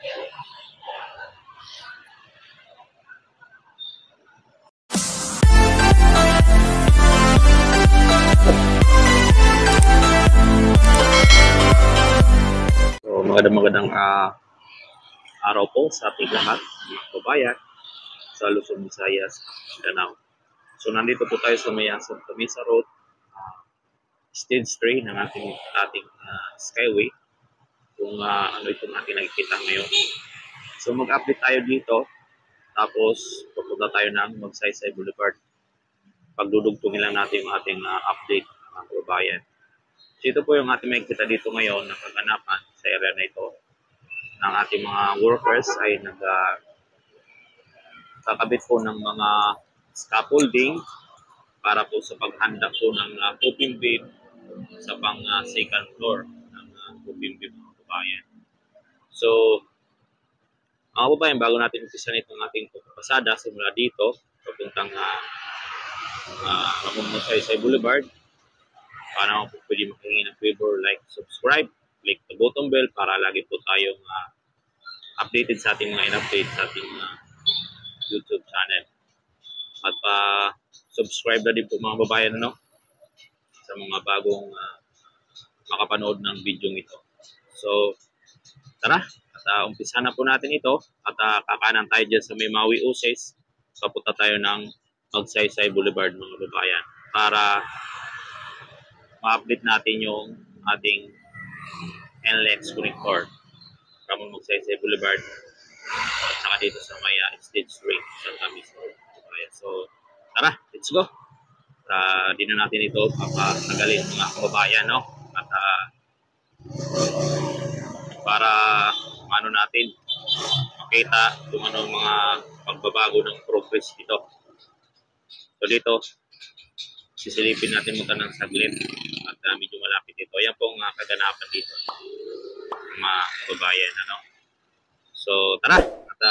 So, magandang araw po sa ating lahat, mga kabayan sa Luzon, Visayas, Mindanao. So, nandito po tayo sa Santa Mesa Road, stage 3 ng ating Skyway, kung ano itong ating nakikita ngayon. So, mag-update tayo dito, tapos pupunta tayo ng Magsaysay Boulevard. Pagdudugtungin lang natin yung ating update, mga kabayan. So, ito po yung ating makikita dito ngayon na kaganapan sa area na ito. Ng ating mga workers ay kakabit po ng mga scaffolding para po sa paghanda po ng coping beam sa second floor ng coping beam, mga kabayan. So, mga kabayan, bago natin umpisan itong ating pasada simula dito papuntang Magsaysay Boulevard, para naman po pwede makahingi ng favor, like, subscribe, click the button bell para lagi po tayong updated sa ating mga in-update sa ating YouTube channel. At subscribe na din po, mga babayan, sa mga bagong makapanood ng video ito. So, tara, at umpisa na po natin ito. At kakanan tayo dyan sa may Maui Uses. Papunta tayo ng Magsaysay Boulevard, mga babayan, para ma-update natin yung ating NLEX connector from Magsaysay Boulevard at saka dito sa may stage 3 Santa Mesa. So, tara, let's go. Di na natin ito papatagalin, mga kababayan, at para natin makita kung anong mga pagbabago ng progress dito. So, dito sisilipin natin muna ng saglit at medyo malapit ito. Yan pong kaganapan dito, mga kababayan. So, tara, at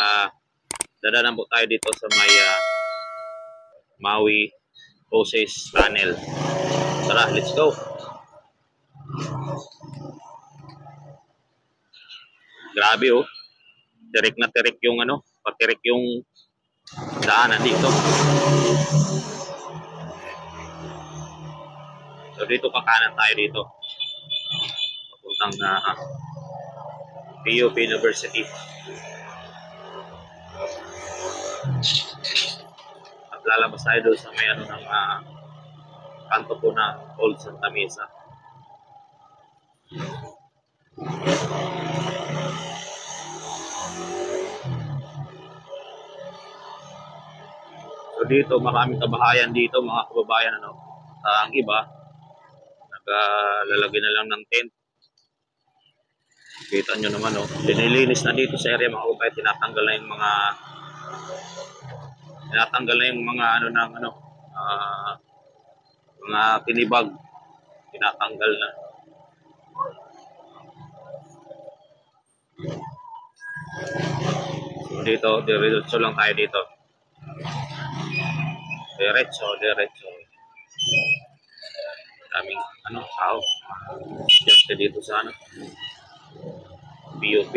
dadaan po tayo dito sa may Maui Uses Tunnel. Tara, let's go. Grabe, tirik na tirik yung patirik yung daanan dito. So, dito kakanan tayo dito. Papuntang PUP University. At lalabas tayo doon sa may ng kanto po na Old Santa Mesa. So, dito maraming kabahayan dito, mga kababayan, ang iba lalagyan na lang ng tent. Kita nyo naman, dinilinis na dito sa area, mga kababayan. Tinatanggal na yung mga mga tinibag, tinatanggal na. So, dito diretso lang tayo dito, diretso. Daming tao just dito sa PUP.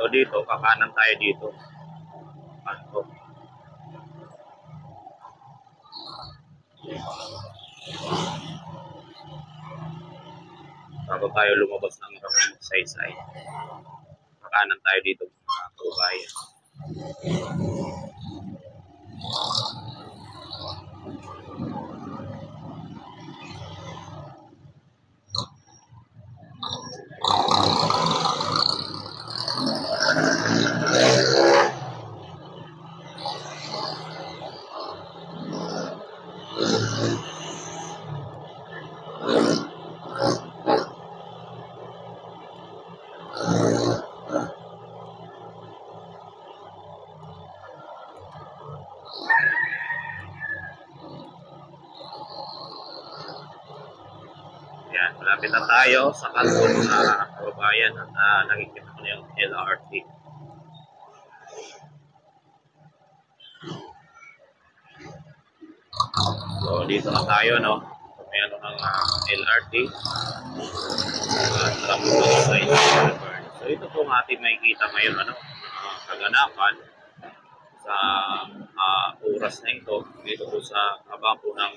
So, dito kakanan tayo dito. Bago tayo lumabas ng Magsaysay, kakanan tayo dito, mga kababayan. Yan, malapit na tayo sa kanto mga kababayan at nakikita ko na yung LRT. So, dito na tayo, no? May ano ng LRT. So, ito po ang ating makikita ngayon, ano? Kaganapan sa oras na ito. Dito po sa haba po ng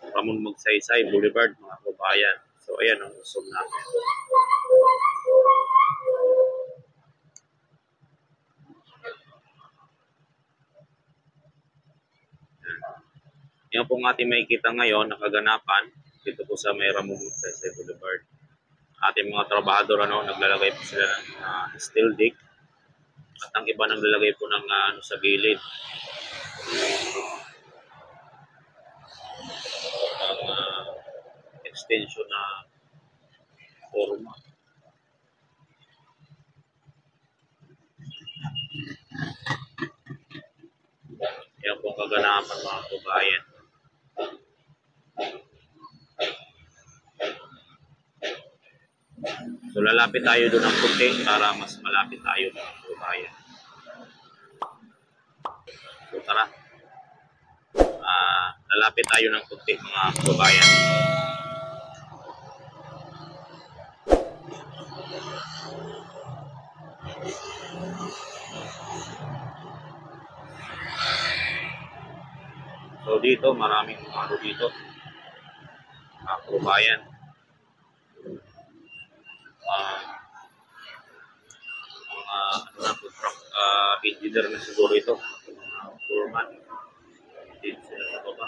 Ramon Magsaysay Boulevard, mga kababayan. So, ayan ang zoom natin. Yan po ang ating makikita ngayon, nakaganapan dito po sa may Ramon Magsaysay Boulevard. Ating mga trabahador, ano, naglalagay po sila ng steel deck at ang iba naglalagay po ng ano sa gilid. Ang extension na forma. Yan po ang kaganapan, mga kabayan. So lalapit tayo doon ng puti para mas malapit tayo, mga kabayan. So tara. Lalapit tayo ng puti, mga kabayan. So dito, maraming ano dito, mga kabayan. Mga engineer na siguro ito, mga foreman. Dito sila sa baba.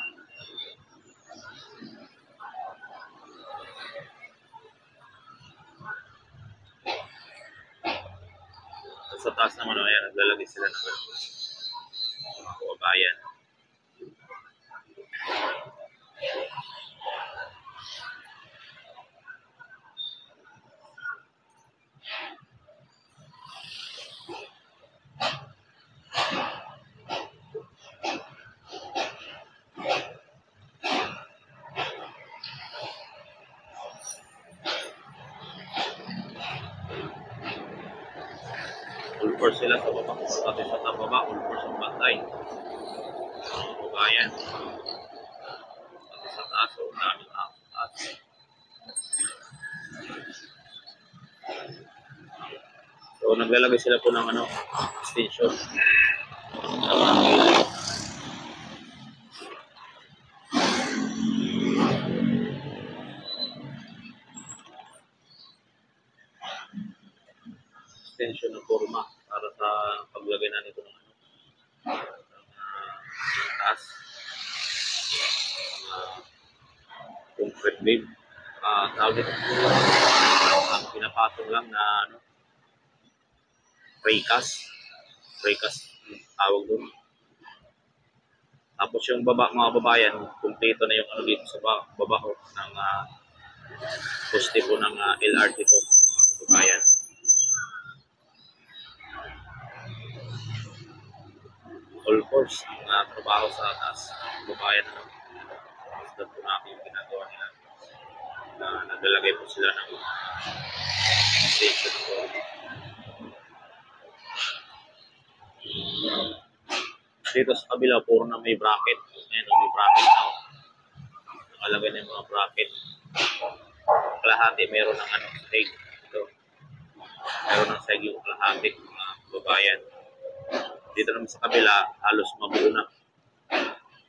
Sa taas naman, ayan, naglalagay sila ng mga kabayan. Full force sila sa baba. Pati sa baba, full force ang bantay. Mga kabayan. Pati sa taas, o daming taas. So naglalagay sila po ng ano, extension. Extension ng forma para sa paglagay na nito ng ano, taas. Concrete beam. Tawag dito. Pinapatong lang na ano, precast tawag doon. Tapos yung baba, mga babayan, kumpleto na yung ano dito sa baba ng poste po ng LRT to, mga babayan. All force ang trabaho sa taas, babayan, ano. Basta po natin yung ginagawa nila. Naglalagay po sila ng station po. Dito sa kabila, puro na may bracket. Ayan, may bracket na. Nakalagay na yung mga bracket. Kalahati, meron ng ano, seg. Ito. Meron ng seg yung kalahati, mga babayan. Dito naman sa kabila, halos mabuo na.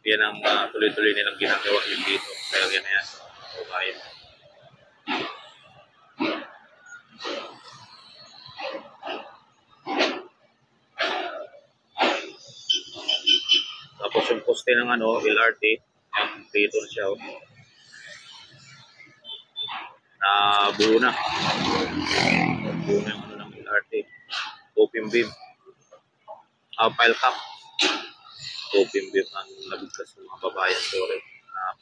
Yan ang tuloy-tuloy nilang ginagawa yung dito. Kaya yan na yan, mga babayan. Tapos yung poste ng ano, LRT, dito na siya. Buo na. Buo na yung ano ng LRT. Open beam. Pile cap. Open beam ang nabigkas ng mga babayan. Sorry.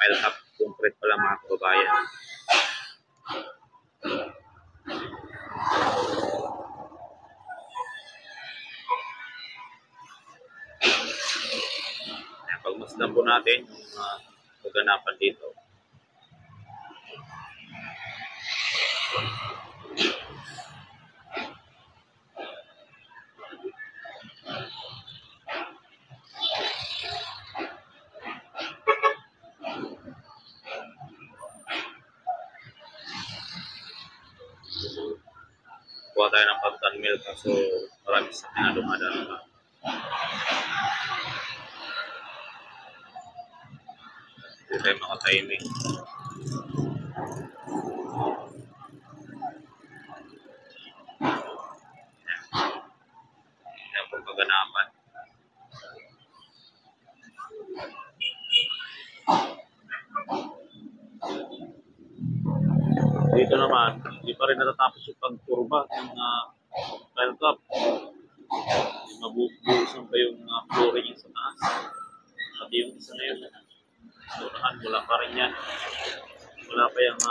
Pile cap. Concrete pala, mga kababayan. Pagmasdan po natin yung kaganapan dito. kuha tayo ng pagtan milk kaso marami sa na dumadaan pa. Hindi tayo makatiming. Yan po kaganapan. Dito naman, hindi pa rin natatapos yung pagturba ng World Cup. Mabubusan pa yung flooring yung sa taas. At yung isa na yun, surahan, wala pa rin yan. Wala pa yung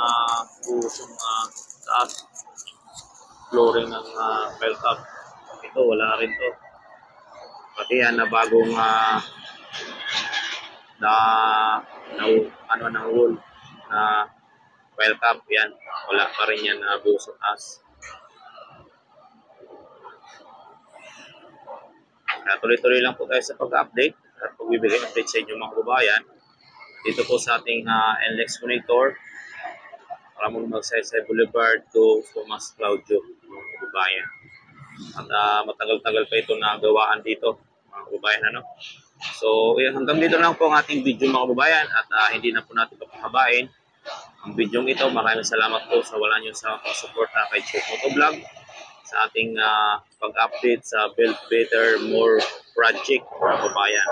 busong taas flooring ng World Cup. Ito, wala rin to. Pati yan na bagong ng wool na World Cup, yan. Wala pa rin yan na busong taas. Tuloy-tuloy lang po tayo sa pag-update at pagbibigay update sa inyo mga kababayan. Dito po sa ating NLEX connector, Ramon Magsaysay Boulevard to Tomas Claudio mga kababayan. At matagal-tagal pa ito na gawaan dito mga kababayan. Ano? So hanggang dito lang po ang ating video mga kababayan at hindi na po natin papahabain ang video ito. Maraming salamat po sa wala nyo sa pag-suporta kay Chef Motovlog sa ating pag-update sa Build Better More project mga kababayan.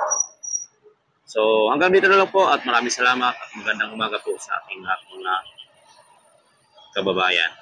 So hanggang dito na lang po at maraming salamat at magandang umaga po sa ating lahat mga kababayan.